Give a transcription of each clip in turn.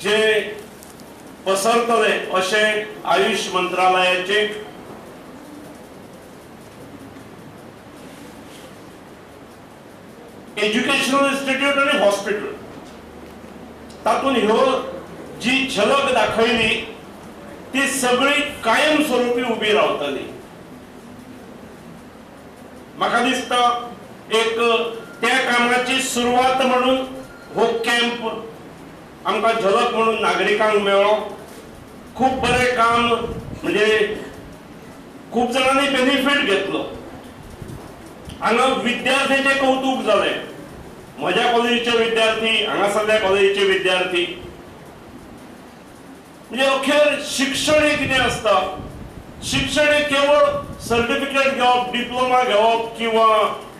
जे पसरतले अशे आयुष मंत्रालयाचे एज्युकेशनल इन्स्टिट्यूट आणि हॉस्पिटल तातून ह्यो जी झलक दाखयली ती सगळी कायमस्वरूपी उभी रावतली। म्हाका दिसता एक त्या कामाची सुरुवात म्हणून हो कॅम्प आमकां झलक म्हणून नागरिकांक मेळ्ळो। खूप बरे काम म्हणजे खूप जणांनी बेनिफिट घेतलो। हांगा विद्यार्थ्यांचे कौतुक जाले, म्हज्या कॉलेजीचे विद्यार्थी, हांगासरल्या कॉलेजीचे विद्यार्थी। म्हणजे अखेर शिक्षण हे कितें आसता, शिक्षण हे केवळ सर्टिफिकेट घेवप, डिप्लोमा घेवप किंवा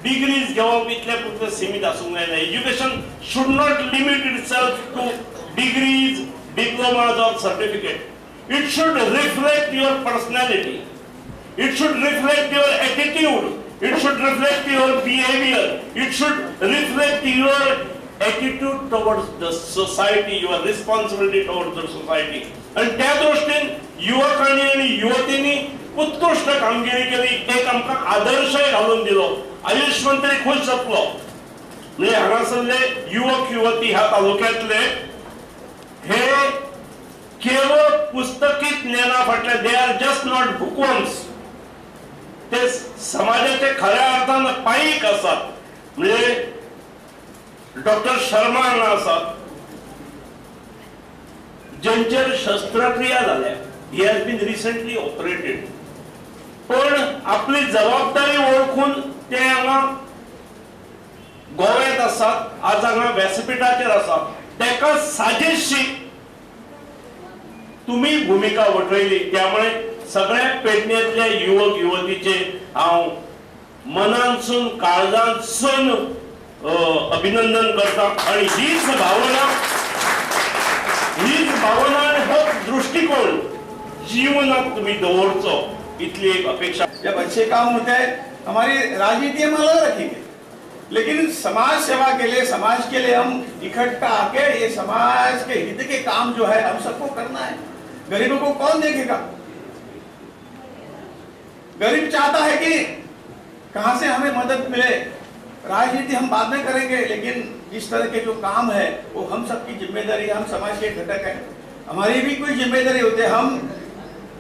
डिग्रीज घेवप इतले पुरते सीमित आसूंक जायना। Education should not limit itself two degrees, diplomas or certificate. It should reflect your personality. It should reflect your attitude. It should reflect your behavior. It should reflect your attitude towards the society, your responsibility towards the society. आणि त्या दृष्टीन युवकांनी आणि युवतींनी उत्कृष्ट कामगिरी केली, एक आमकां आदर्शय घालून दिलो। आयुष मंत्री खुश जातलो। म्हणजे हांगासरले युवक युवती ह्या तालुक्यातले हे केवळ पुस्तकी ज्ञाना फाटले, they are just not bookworms, ते समाजाचे खऱ्या अर्थान पायीक आसात। म्हणजे डॉक्टर शर्मा हांगा आसात ज्यांचेर शस्त्रक्रिया जाल्या, he has been recently operated, पण आपली जबाबदारी ओळखून ते हांगा गोव्यात आसात, आज हांगा व्यासपीठाचेर आसात। तेका साजेशी तुम्ही भूमिका वठयली, त्यामुळे सगळ्या पेडणेंतल्या युवक युवतीचे हांव मनांसून काळजांसून अभिनंदन करता। आणि हीच भावना आणि हो दृष्टिकोन जीवनात तुम्ही दवरचो, इतली एक अपेक्षा। जब अच्छे काम होते हैं, हमारी राजनीति हम अलग रखेंगे, लेकिन समाज सेवा के लिए, समाज के लिए हम इकट्ठा आके ये समाज के हित के काम जो है हम सबको करना है। गरीबों को कौन देखेगा? गरीब चाहता है कि कहां से हमें मदद मिले। राजनीति हम बाद में करेंगे, लेकिन इस तरह के जो काम है वो हम सबकी जिम्मेदारी, हम समाज के घटक है, हमारी भी कोई जिम्मेदारी होती है। हम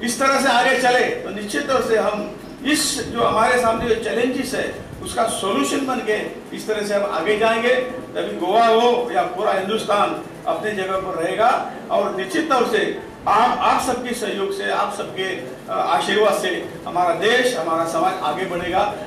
इस तरह से आगे चले तो निश्चित तौर से हम इस जो हमारे सामने जो चैलेंजेस है उसका सॉल्यूशन बन के इस तरह से हम आगे जाएंगे, तभी गोवा हो या पूरा हिंदुस्तान अपने जगह पर रहेगा। और निश्चित तौर से आप सबके सहयोग से, आप सबके आशीर्वाद से हमारा देश, हमारा समाज आगे बढ़ेगा।